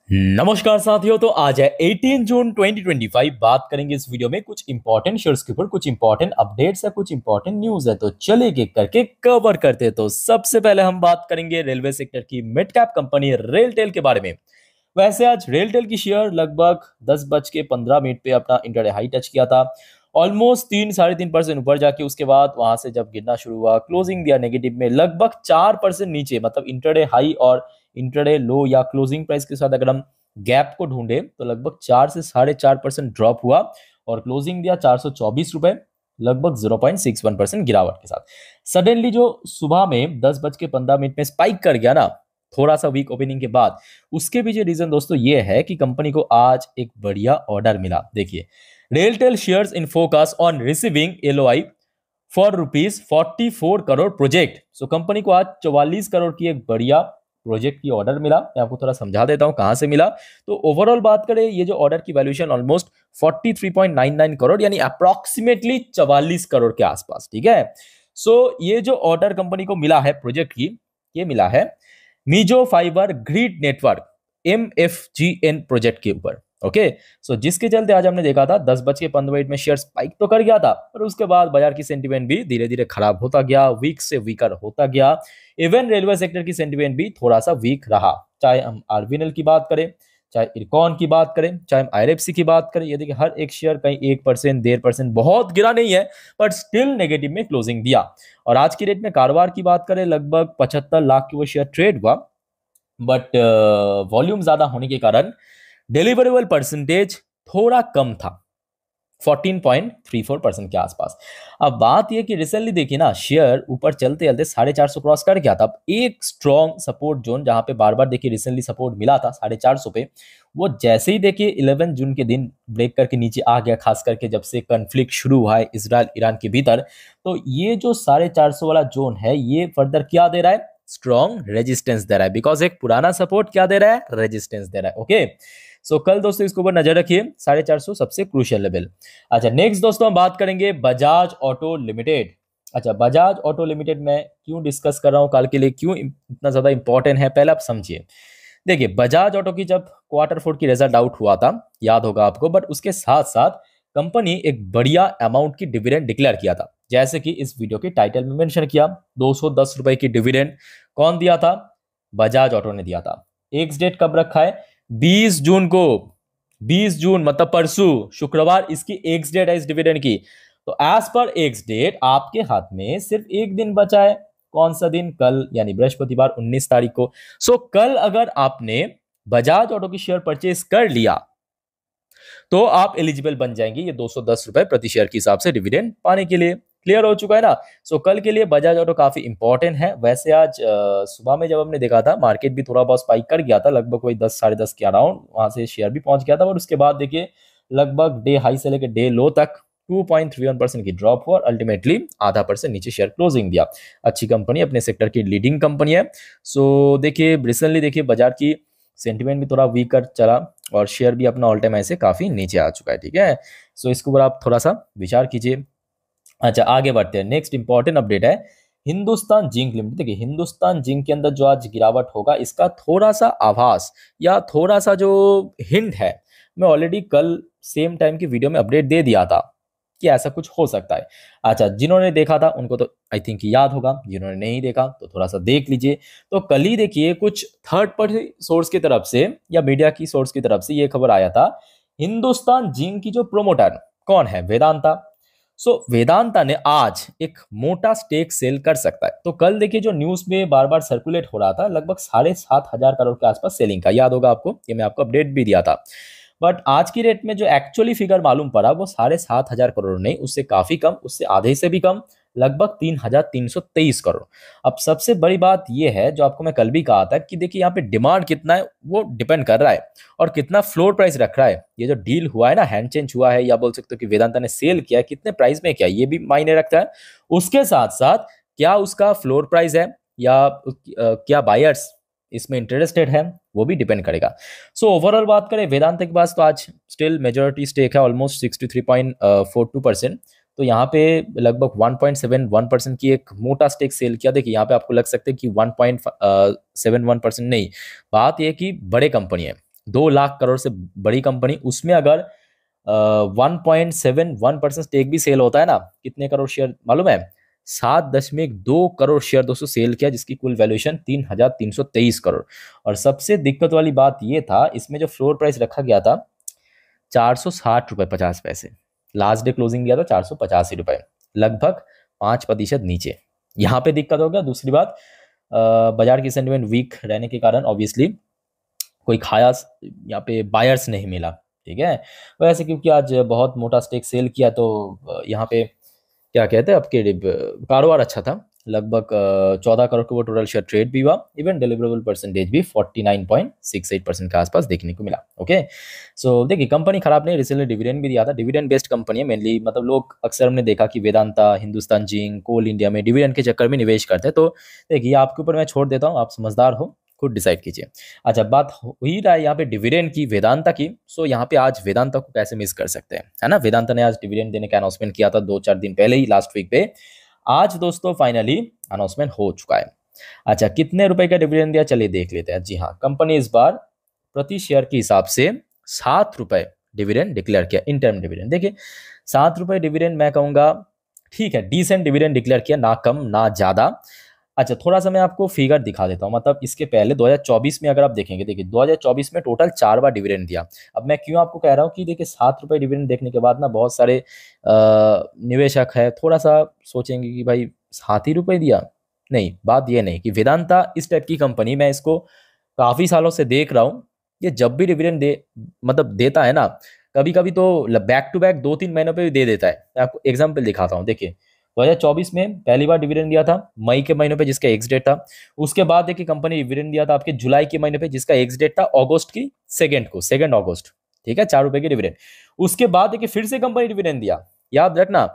नमस्कार साथियों। तो आज है 18 जून 2025। बात करेंगे इस वीडियो में कुछ इंपॉर्टेंट शेयर्स के ऊपर, कुछ इंपॉर्टेंट अपडेट्स है, कुछ इंपॉर्टेंट न्यूज है। तो चलिए एक करके कवर करते हैं। तो सबसे पहले हम बात करेंगे रेलवे सेक्टर की मिड कैप कंपनी रेलटेल के बारे में। वैसे आज रेलटेल की शेयर लगभग 10:15 पे अपना इंटरडे हाई टच किया था। ऑलमोस्ट 3-3.5% ऊपर जाके उसके बाद वहां से जब गिरना शुरू हुआ, क्लोजिंग दिया नेगेटिव में, लगभग 4% नीचे। मतलब इंटरडे हाई और इंटरडे लो या क्लोजिंग प्राइस के साथ अगर हम गैप को ढूंढे तो लगभग 4 से 4.5% ड्रॉप हुआ और क्लोजिंग दिया 424 रुपए, लगभग 0.61% गिरावट के साथ। सडनली जो सुबह में 10:15 में स्पाइक कर गया ना, थोड़ा सा वीक ओपनिंग के बाद, उसके पीछे रीजन दोस्तों ये है कि कंपनी को आज एक बढ़िया ऑर्डर मिला। देखिए, RailTel shares in focus on receiving LOI for ₹44 crore project. So company को आज 44 करोड़ की एक बढ़िया प्रोजेक्ट की ऑर्डर मिला। मैं आपको थोड़ा समझा देता हूं कहां से मिला। तो ओवरऑल बात करें, ये जो ऑर्डर की वैल्यूएशन ऑलमोस्ट 43.99 करोड़, यानी अप्रोक्सीमेटली 44 करोड़ के आसपास। ठीक है। सो ये जो ऑर्डर कंपनी को मिला है प्रोजेक्ट की, ये मिला है Mizo fibre grid network MFGN project के ऊपर। ओके। सो जिसके चलते आज हमने देखा था 10:15 में शेयर स्पाइक तो कर गया था, पर उसके बाद बाजार की सेंटीमेंट भी धीरे धीरे खराब होता गया, वीक से वीकर होता गया। इवन रेलवे सेक्टर की सेंटीमेंट भी थोड़ा सा वीक रहा। चाहे हम आरबीएनएल की बात करें, चाहे इरकॉन की बात करें, चाहे हम आईआरएफसी की बात करें, ये देखिए हर एक शेयर कहीं 1%, 1.5%, बहुत गिरा नहीं है, बट स्टिल नेगेटिव में क्लोजिंग दिया। और आज की डेट में कारोबार की बात करें, लगभग 75 लाख की वो शेयर ट्रेड हुआ, बट वॉल्यूम ज्यादा होने के कारण डिलीवरेबल परसेंटेज थोड़ा कम था, 14.34% के आसपास। अब बात यह कि रिसेंटली देखिए ना, शेयर ऊपर चलते चलते 450 क्रॉस कर गया था। अब एक स्ट्रॉन्ग सपोर्ट जोन जहां पे बार बार देखिए रिसेंटली सपोर्ट मिला था 450 पे, वो जैसे ही देखिए 11 जून के दिन ब्रेक करके नीचे आ गया, खास करके जब से कन्फ्लिक्ट शुरू हुआ है इसराइल ईरान के भीतर। तो ये जो 450 वाला जोन है, ये फर्दर क्या दे रहा है? स्ट्रॉन्ग रेजिस्टेंस दे रहा है। बिकॉज एक पुराना सपोर्ट क्या दे रहा है? रेजिस्टेंस दे रहा है। ओके। सो कल दोस्तों इसके ऊपर नजर रखिए, 450 सबसे क्रूशियल लेवल। अच्छा, नेक्स्ट दोस्तों हम बात करेंगे बजाज ऑटो लिमिटेड। अच्छा, बजाज ऑटो लिमिटेड में क्यों डिस्कस कर रहा हूं, कल के लिए क्यों इतना ज्यादा इंपॉर्टेंट है, पहले आप समझिए। देखिए, बजाज ऑटो की जब Q4 की रिजल्ट आउट हुआ था, याद होगा आपको, बट उसके साथ साथ कंपनी एक बढ़िया अमाउंट की डिविडेंड डिक्लेयर किया था, जैसे कि इस वीडियो के टाइटल में मेंशन किया। 210 रुपए की डिविडेंड कौन दिया था? बजाज ऑटो ने दिया था। एक्स डेट कब रखा है? 20 जून को। 20 जून मतलब परसों, शुक्रवार इसकी एक्स डेट है इस डिविडेंड की। तो एज पर एक्स डेट आपके हाथ में सिर्फ एक दिन बचा है। कौन सा दिन? कल, यानी बृहस्पतिवार 19 तारीख को। सो कल अगर आपने बजाज ऑटो की शेयर परचेज कर लिया तो आप एलिजिबल बन जाएंगे ये 210 रुपए प्रति शेयर के हिसाब से डिविडेंड पाने के लिए। क्लियर हो चुका है ना? सो कल के लिए बजाज ऑटो काफी इंपॉर्टेंट है। वैसे आज सुबह में जब हमने देखा था, मार्केट भी थोड़ा बहुत स्पाइक कर गया था, लगभग कोई 10 साढ़े 10 के अराउंड, वहां से शेयर भी पहुंच गया था। और उसके बाद देखिए लगभग डे हाई से लेकर डे लो तक 2.31% की ड्रॉप हुआ और अल्टीमेटली ½ % नीचे शेयर क्लोजिंग दिया। अच्छी कंपनी, अपने सेक्टर की लीडिंग कंपनी है। सो देखिए रिसेंटली देखिए बाजार की सेंटिमेंट भी थोड़ा वीकर चला और शेयर भी अपना ऑल टाइम हाई से काफी नीचे आ चुका है। ठीक है। सो इसके ऊपर आप थोड़ा सा विचार कीजिए। अच्छा, आगे बढ़ते हैं। नेक्स्ट इंपॉर्टेंट अपडेट है हिंदुस्तान जिंक लिमिटेड। देखिए, हिंदुस्तान जिंक के अंदर जो आज गिरावट होगा, इसका थोड़ा सा आभास या थोड़ा सा जो हिंट है, मैं ऑलरेडी कल सेम टाइम की वीडियो में अपडेट दे दिया था कि ऐसा कुछ हो सकता है। अच्छा, जिन्होंने देखा था उनको तो आई थिंक याद होगा, जिन्होंने नहीं देखा तो थोड़ा सा देख लीजिए। तो कल ही देखिए कुछ थर्ड पार्टी सोर्स की तरफ से या मीडिया की सोर्स की तरफ से ये खबर आया था, हिंदुस्तान जिंक की जो प्रोमोटर कौन है? वेदांता। सो वेदांता ने आज एक मोटा स्टेक सेल कर सकता है। तो कल देखिए जो न्यूज में बार बार सर्कुलेट हो रहा था, लगभग 7,500 करोड़ के आसपास सेलिंग का, याद होगा आपको, ये मैं आपको अपडेट भी दिया था। बट आज की रेट में जो एक्चुअली फिगर मालूम पड़ा, वो 7,500 करोड़ नहीं, उससे काफी कम, उससे आधे से भी कम, लगभग 3,323 करोड़। अब सबसे बड़ी बात यह है, जो आपको मैं कल भी कहा था, कि देखिए यहाँ पे डिमांड कितना है वो डिपेंड कर रहा है और कितना फ्लोर प्राइस रख रहा है। ये जो डील हुआ है ना, हैंड चेंज हुआ है, या बोल सकते हो कि वेदांता ने सेल किया है, कितने प्राइस में किया, ये भी मायने रखता है। उसके साथ साथ क्या उसका फ्लोर प्राइस है या क्या बायर्स इसमें इंटरेस्टेड है, वो भी डिपेंड करेगा। सो ओवरऑल बात करें वेदांता के पास, तो आज स्टिल मेजोरिटी स्टेक है, ऑलमोस्ट 63.42%। तो यहाँ पे लगभग 1.71% की एक मोटा स्टेक सेल किया। देखिए यहाँ पे आपको लग सकता है कि 1.71% नहीं, बात यह कि बड़े कंपनी है, 2 लाख करोड़ से बड़ी कंपनी, उसमें अगर 1.71% स्टेक भी सेल होता है ना, कितने करोड़ शेयर मालूम है? 7.2 करोड़ शेयर दोस्तों सेल किया, जिसकी कुल वैल्यूएशन 3,323 करोड़। और सबसे दिक्कत वाली बात ये था, इसमें जो फ्लोर प्राइस रखा गया था 460 रुपये 50 पैसे, लास्ट डे क्लोजिंग दिया था 485 रुपये, लगभग 5% नीचे। यहाँ पे दिक्कत हो गया। दूसरी बात, बाजार की सेंटिमेंट वीक रहने के कारण ऑब्वियसली कोई खास यहाँ पे बायर्स नहीं मिला, ठीक है। वैसे क्योंकि आज बहुत मोटा स्टेक सेल किया, तो यहाँ पे क्या कहते हैं आपके कारोबार अच्छा था। लगभग 14 करोड़ का वो टोटल शेयर ट्रेड भी हुआ। इवन डिलीवरेबल परसेंटेज भी 49.68% के आसपास देखने को मिला। ओके, सो देखिए कंपनी खराब नहीं, रिसेंटली डिविडेंड भी दिया था। डिविडेंड बेस्ड कंपनी है मेनली, मतलब लोग अक्सर हमने देखा कि वेदांता, हिंदुस्तान जिंक, कोल इंडिया में डिविडेंड के चक्कर में निवेश करते हैं। तो देखिए आपके ऊपर मैं छोड़ देता हूँ, आप समझदार हो, खुद डिसाइड कीजिए। अच्छा, बात हो ही रहा है यहाँ पे डिविडेंड की, वेदांता की। सो यहाँ पे आज वेदांता को कैसे मिस कर सकते हैं, है ना। वेदांता ने आज डिविडेंड देने का अनाउंसमेंट किया था 2-4 दिन पहले ही, लास्ट वीक पे। आज दोस्तों फाइनली अनाउंसमेंट हो चुका है। अच्छा, कितने रुपए का डिविडेंड दिया, चलिए देख लेते हैं। जी हाँ, कंपनी इस बार प्रति शेयर के हिसाब से 7 रुपए डिविडेंड डिक्लेयर किया, इंटर्म डिविडेंड। देखिए 7 रुपए डिविडेंड मैं कहूंगा ठीक है, डिसेंट डिविडेंड डिक्लेयर किया, ना कम ना ज्यादा। अच्छा, थोड़ा सा मैं आपको फिगर दिखा देता हूँ। मतलब इसके पहले 2024 में अगर आप देखेंगे, देखिए 2024 में टोटल 4 बार डिविडेंड दिया। अब मैं क्यों आपको कह रहा हूँ कि देखिए 7 रुपए डिविडेंड देखने के बाद ना बहुत सारे निवेशक है थोड़ा सा सोचेंगे कि भाई 7 ही रुपए दिया। नहीं, बात ये नहीं कि वेदांता इस टाइप की कंपनी, मैं इसको काफी सालों से देख रहा हूँ, ये जब भी डिविडेंड दे मतलब देता है ना, कभी कभी तो बैक टू बैक 2-3 महीनों पे भी दे देता है। मैं आपको एग्जाम्पल दिखाता हूँ। देखिए 2024 में पहली बार डिविडेंड दिया था मई के महीने पे, जिसका एक्स डेट था। उसके बाद देखिए कंपनी डिविडेंड दिया था आपके जुलाई के महीने पे, जिसका एक्स डेट था अगस्त की 2 अगस्त, ठीक है, 4 रुपए के डिविडेंड। उसके बाद देखिए फिर से कंपनी डिविडेंड दिया, याद रखना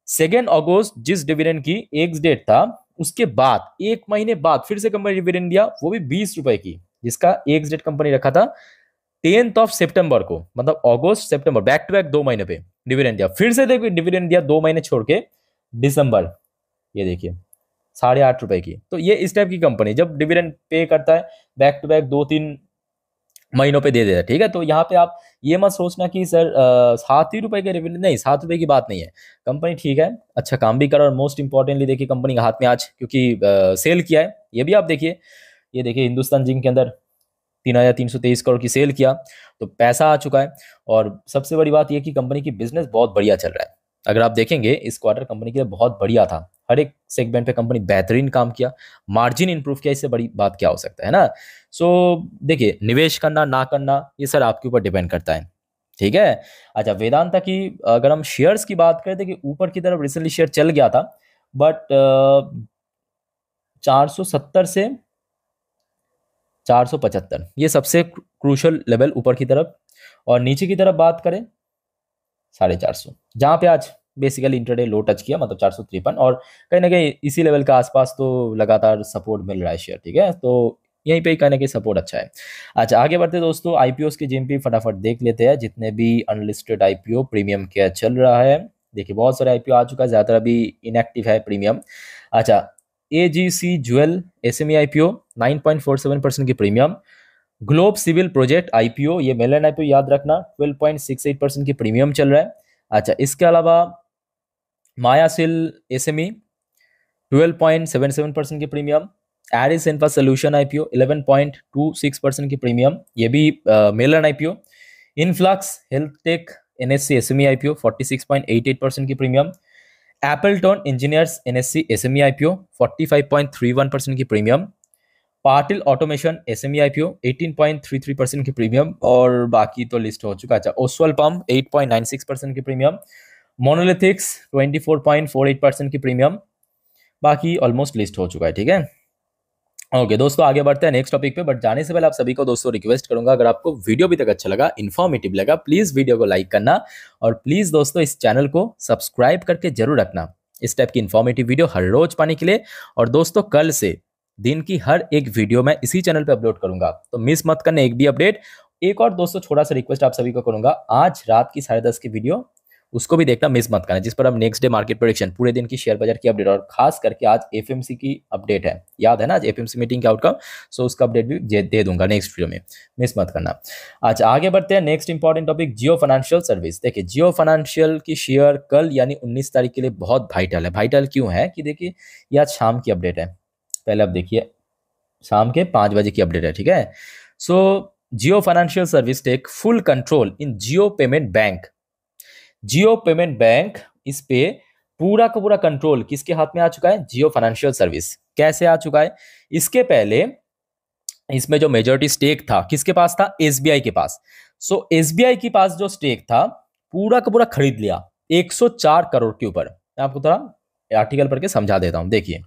2 अगस्त जिस डिविडेंड की एक्स डेट था, उसके बाद 1 महीने बाद फिर से कंपनी डिविडेंड दिया, वो भी 20 रुपए की, जिसका एक्स डेट कंपनी रखा था 10 सितंबर को। मतलब अगस्त सितंबर बैक टू बैक 2 महीने पे डिविडेंड दिया। फिर से देखिए डिविडेंड दिया 2 महीने छोड़ के दिसंबर, ये देखिए 8.5 रुपए की। तो ये इस टाइप की कंपनी जब डिविडेंड पे करता है बैक टू बैक 2-3 महीनों पे दे देता है, ठीक है। तो यहाँ पे आप ये मत सोचना कि सर 7 ही रुपए के डिविडेंड, नहीं 7 रुपए की बात नहीं है। कंपनी ठीक है, अच्छा काम भी कर रहा है, और मोस्ट इंपॉर्टेंटली देखिए कंपनी के हाथ में आज क्योंकि सेल किया है, ये भी आप देखिए, ये देखिए हिंदुस्तान जिंक के अंदर 3,323 करोड़ की सेल किया, तो पैसा आ चुका है। और सबसे बड़ी बात यह कि कंपनी की बिजनेस बहुत बढ़िया चल रहा है। अगर आप देखेंगे इस क्वार्टर कंपनी के लिए बहुत बढ़िया था, हर एक सेगमेंट पे कंपनी बेहतरीन काम किया, मार्जिन इंप्रूव किया, इससे बड़ी बात क्या हो सकता है ना। सो देखिए निवेश करना ना करना ये सर आपके ऊपर डिपेंड करता है, ठीक है। अच्छा, वेदांता की अगर हम शेयर्स की बात करें, देखिए ऊपर की तरफ रिसेंटली शेयर चल गया था, बट 470 से 475 ये सबसे क्रूशल लेवल ऊपर की तरफ, और नीचे की तरफ बात करें 450, जहां पे आज बेसिकली इंटरडे लो टच किया, मतलब 453, और कहीं ना कहीं इसी लेवल के आसपास तो लगातार सपोर्ट मिल रहा है शेयर, ठीक है। तो यहीं पे ही कहीं ना कहीं सपोर्ट अच्छा है। अच्छा, आगे बढ़ते दोस्तों, आईपीओस के जीएमपी फटाफट देख लेते हैं। जितने भी अनलिस्टेड आईपीओ प्रीमियम क्या चल रहा है, देखिए बहुत सारे आईपीओ आ चुका है, ज्यादातर अभी इनएक्टिव है प्रीमियम। अच्छा, एजीसी ज्वेल एसएमई आईपीओ 9.47% की premium. Globe civil project IPO, ये मेलैंड आईपीओ याद रखना, 12.68% की प्रीमियम चल रहा है। अच्छा, इसके अलावा मायासिल एसएमई 12.77% की premium. Aris infra solution IPO 11.26% की प्रीमियम, ये भी मेलैंड IPO. Influx health tech NSC SME IPO 46.88% की premium. Appleton engineers NSC SME IPO 45.31% की premium. Patil automation SME IPO 18.33% की प्रीमियम, और बाकी तो लिस्ट हो चुका है। अच्छा, ओसवाल पंप 8.96% की प्रीमियम। मोनोलिथिक्स 24.48% की प्रीमियम, बाकी ऑलमोस्ट लिस्ट हो चुका है, ठीक है। ओके दोस्तों, आगे बढ़ते हैं नेक्स्ट टॉपिक पे, बट जाने से पहले आप सभी को दोस्तों रिक्वेस्ट करूंगा, अगर आपको वीडियो अभी तक अच्छा लगा, इन्फॉर्मेटिव लगा, प्लीज वीडियो को लाइक करना, और प्लीज दोस्तों इस चैनल को सब्सक्राइब करके जरूर रखना इस टाइप की इन्फॉर्मेटिव वीडियो हर रोज पाने के लिए। और दोस्तों कल से दिन की हर एक वीडियो मैं इसी चैनल पे अपलोड करूंगा, तो मिस मत करना एक भी अपडेट। एक और दोस्तों छोटा सा रिक्वेस्ट आप सभी को करूंगा, आज रात की 10:30 की वीडियो उसको भी देखना मिस मत करना, जिस पर हम नेक्स्ट डे मार्केट प्रेडिक्शन, पूरे दिन की शेयर बाजार की अपडेट, और खास करके आज एफएमसी की अपडेट है, याद है ना आज एफएमसी मीटिंग का आउटकम, सो उसका अपडेट भी दे दूंगा नेक्स्ट वीडियो में, मिस मत करना। अच्छा आगे बढ़ते हैं, नेक्स्ट इंपॉर्टेंट टॉपिक जियो फाइनेंशियल सर्विस। देखिए जियो फाइनेंशियल की शेयर कल यानी 19 तारीख के लिए बहुत वाइटल है। वाइटल क्यों है कि देखिए ये आज शाम की अपडेट है, पहले आप देखिए शाम के 5 बजे की अपडेट है, ठीक है। So Jio financial service take full control in Jio payment bank. Jio payment bank, इस पे पूरा का पूरा कंट्रोल किसके हाथ में आ चुका है? जियो फाइनेंशियल सर्विस। कैसे आ चुका है? इसके पहले इसमें जो मेजॉरिटी स्टेक था किसके पास था? एसबीआई के पास। सो एसबीआई के पास जो स्टेक था पूरा का पूरा खरीद लिया 104 करोड़ के ऊपर। मैं आपको थोड़ा आर्टिकल पढ़ के समझा देता हूं। देखिए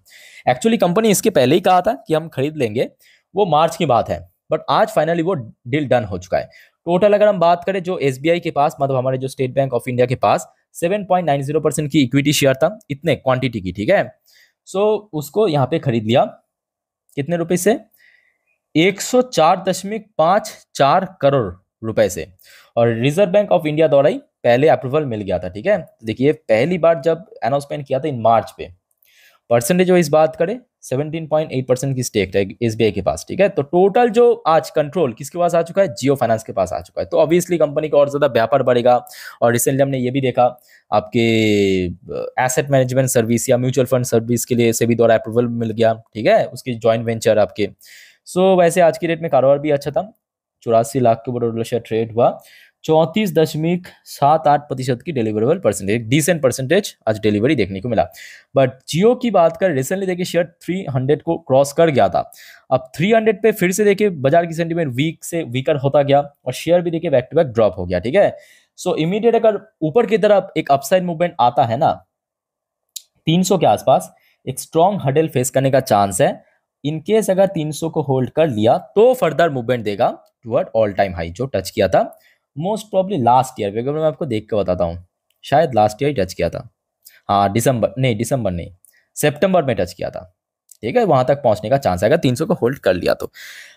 एक्चुअली कंपनी इसके पहले ही कहा था कि हम खरीद लेंगे, वो मार्च की बात है, बट आज फाइनली वो डील डन हो चुका है। टोटल अगर हम बात करें जो एसबीआई के पास, मतलब हमारे जो स्टेट बैंक ऑफ इंडिया के पास 7.90% की इक्विटी शेयर था, इतने क्वांटिटी की, ठीक है। सो उसको यहाँ पे खरीद लिया कितने रुपए से? 104.54 करोड़ रुपए से, और रिजर्व बैंक ऑफ इंडिया द्वारा ही पहले अप्रूवल मिल गया था, ठीक है। देखिए पहली बार जब अनाउंसमेंट किया था इन मार्च पे, परसेंटेज जो इस बात करें 17.8% की स्टेक है एसबीआई के पास, ठीक है। तो टोटल जो आज कंट्रोल किसके पास आ चुका है? जियो फाइनेंस के पास आ चुका है। तो ऑब्वियसली कंपनी का और ज्यादा व्यापार बढ़ेगा। और रिसेंटली हमने ये भी देखा आपके एसेट मैनेजमेंट सर्विस या म्यूचुअल फंड सर्विस के लिए सेबी द्वारा अप्रूवल मिल गया, ठीक है, उसकी जॉइंट वेंचर आपके। सो वैसे आज की डेट में कारोबार भी अच्छा था, 84 लाख के ऊपर शेयर ट्रेड हुआ, 34.78% की डिलीवरेबल परसेंटेज, डिसेंट परसेंटेज आज डिलीवरी देखने को मिला। बट जियो की बात कर, रिसेंटली देखिए शेयर 300 को क्रॉस कर गया था। अब 300 पे फिर से देखिए बाजार की सेंटीमेंट वीक से वीकर होता गया, और शेयर भी देखिए बैक टू बैक ड्रॉप हो गया, ठीक है। सो इमीडिएट अगर ऊपर की तरफ एक अपसाइड मूवमेंट आता है ना 300 के आसपास, एक स्ट्रॉन्ग हडल फेस करने का चांस है। इनकेस अगर 300 को होल्ड कर लिया तो फर्दर मूवमेंट देगा टुवर्ड ऑल टाइम हाई जो टच किया था मोस्ट प्रॉब्ली लास्ट ईयर। अगर मैं आपको देख के बताता हूँ, शायद लास्ट ईयर ही टच किया था, हाँ दिसंबर नहीं, सितंबर में टच किया था, ठीक है। वहां तक पहुंचने का चांस है अगर 300 को होल्ड कर लिया तो।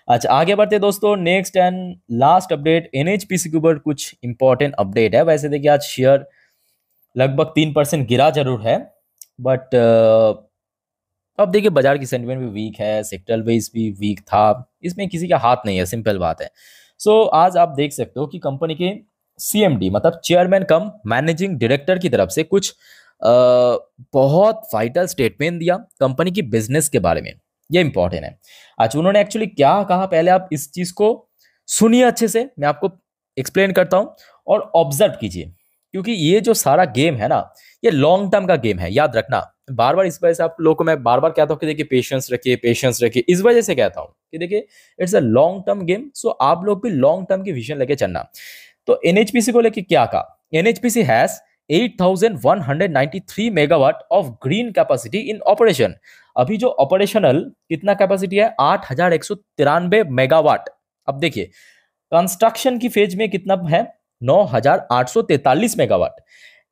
अच्छा आगे बढ़ते दोस्तों, next and last update, NHPC के ऊपर कुछ इंपॉर्टेंट अपडेट है। वैसे देखिए आज शेयर लगभग 3% गिरा जरूर है, बट अब देखिए बाजार की सेंटिमेंट भी वीक है, सेक्टरल बेस भी वीक था, इसमें किसी का हाथ नहीं है, सिंपल बात है। सो आज आप देख सकते हो कि कंपनी के सीएमडी मतलब चेयरमैन कम मैनेजिंग डायरेक्टर की तरफ से कुछ बहुत वाइटल स्टेटमेंट दिया कंपनी की बिजनेस के बारे में, ये इंपॉर्टेंट है। अच्छा उन्होंने एक्चुअली क्या कहा, पहले आप इस चीज को सुनिए अच्छे से, मैं आपको एक्सप्लेन करता हूं और ऑब्जर्व कीजिए, क्योंकि ये जो सारा गेम है ना ये लॉन्ग टर्म का गेम है, याद रखना। बार बार इस वजह से आप लोगों को मैं बार बार कहता हूँ कि देखिए पेशेंस रखिए, पेशेंस रखिए, इस वजह से कहता हूँ कि देखिए it's a long term game, so आप लोग भी लॉन्ग टर्म की विजन लेके चलना। तो एनएचपीसी को लेके क्या कहा, NHPC has 8,193 megawatt of green capacity in operation. अभी जो ऑपरेशनल कितना कैपेसिटी है? 8,193 मेगावाट। अब देखिए कंस्ट्रक्शन की फेज में कितना है? 9,843 मेगावाट,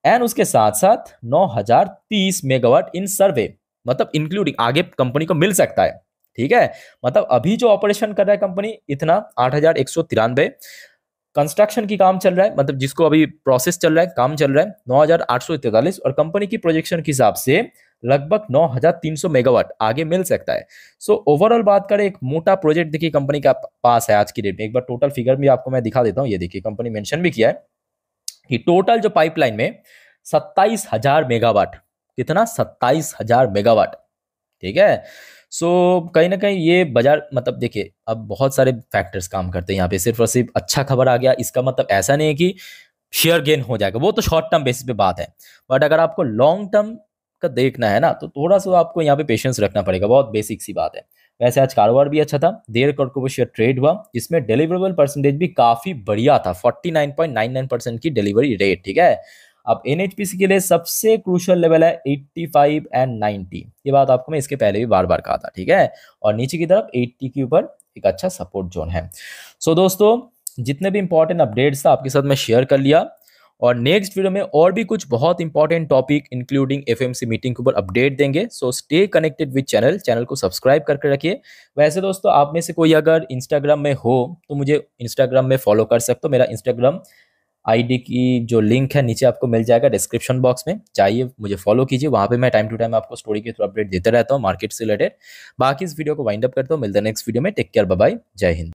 एंड उसके साथ साथ 9,030 मेगावाट इन सर्वे, मतलब इंक्लूडिंग आगे कंपनी को मिल सकता है, ठीक है। मतलब अभी जो ऑपरेशन कर रहा है कंपनी इतना 8,193, कंस्ट्रक्शन की काम चल रहा है, मतलब जिसको अभी प्रोसेस चल रहा है, काम चल रहा है 9,843, और कंपनी की प्रोजेक्शन के हिसाब से लगभग 9,300 मेगावाट आगे मिल सकता है। सो ओवरऑल बात करें एक मोटा प्रोजेक्ट देखिए कंपनी का पास है आज की डेट में। एक बार टोटल फिगर भी आपको मैं दिखा देता हूं, ये देखिए कंपनी मेंशन भी किया है कि टोटल जो पाइपलाइन में 27,000 मेगावाट, कितना? 27,000 मेगावाट, ठीक है। सो कहीं ना कहीं ये बाजार, मतलब देखिए अब बहुत सारे फैक्टर्स काम करते हैं यहाँ पे, सिर्फ और सिर्फ अच्छा खबर आ गया इसका मतलब ऐसा नहीं है कि शेयर गेन हो जाएगा, वो तो शॉर्ट टर्म बेसिस पे बात है। बट अगर आपको लॉन्ग टर्म का देखना है ना तो थोड़ा सा आपको यहाँ पे पेशेंस रखना पड़ेगा, बहुत बेसिक सी बात है। वैसे आज कारोबार भी अच्छा था, 1.5 करोड़ को शेयर ट्रेड हुआ, जिसमें डिलीवरेबल परसेंटेज भी काफी बढ़िया था, 49.99% की डिलीवरी रेट, ठीक है। अब एनएचपीसी के लिए सबसे क्रूशियल लेवल है 85 एंड 90, ये बात आपको मैं इसके पहले भी बार बार कहा था, ठीक है। और नीचे की तरफ 80 के ऊपर एक अच्छा सपोर्ट जोन है। सो दोस्तों जितने भी इंपॉर्टेंट अपडेट्स था आपके साथ मैं शेयर कर लिया, और नेक्स्ट वीडियो में और भी कुछ बहुत important topic including FMC meeting के ऊपर अपडेट देंगे। So stay connected with channel को सब्सक्राइब करके रखिए। वैसे दोस्तों आप में से कोई अगर इंस्टाग्राम में हो तो मुझे इंस्टाग्राम में फॉलो कर सकते हो, मेरा इंस्टाग्राम आईडी की जो लिंक है नीचे आपको मिल जाएगा डिस्क्रिप्शन बॉक्स में, जाइए मुझे फॉलो कीजिए, वहाँ पे मैं टाइम टू टाइम आपको स्टोरी के थ्रू अपडेट देते रहता हूँ मार्केट से रिलेटेड। बाकी इस वीडियो को वाइंड अप करता हूँ, मिलते हैं नेक्स्ट वीडियो में। टेक केयर, बाय बाय, जय हिंद।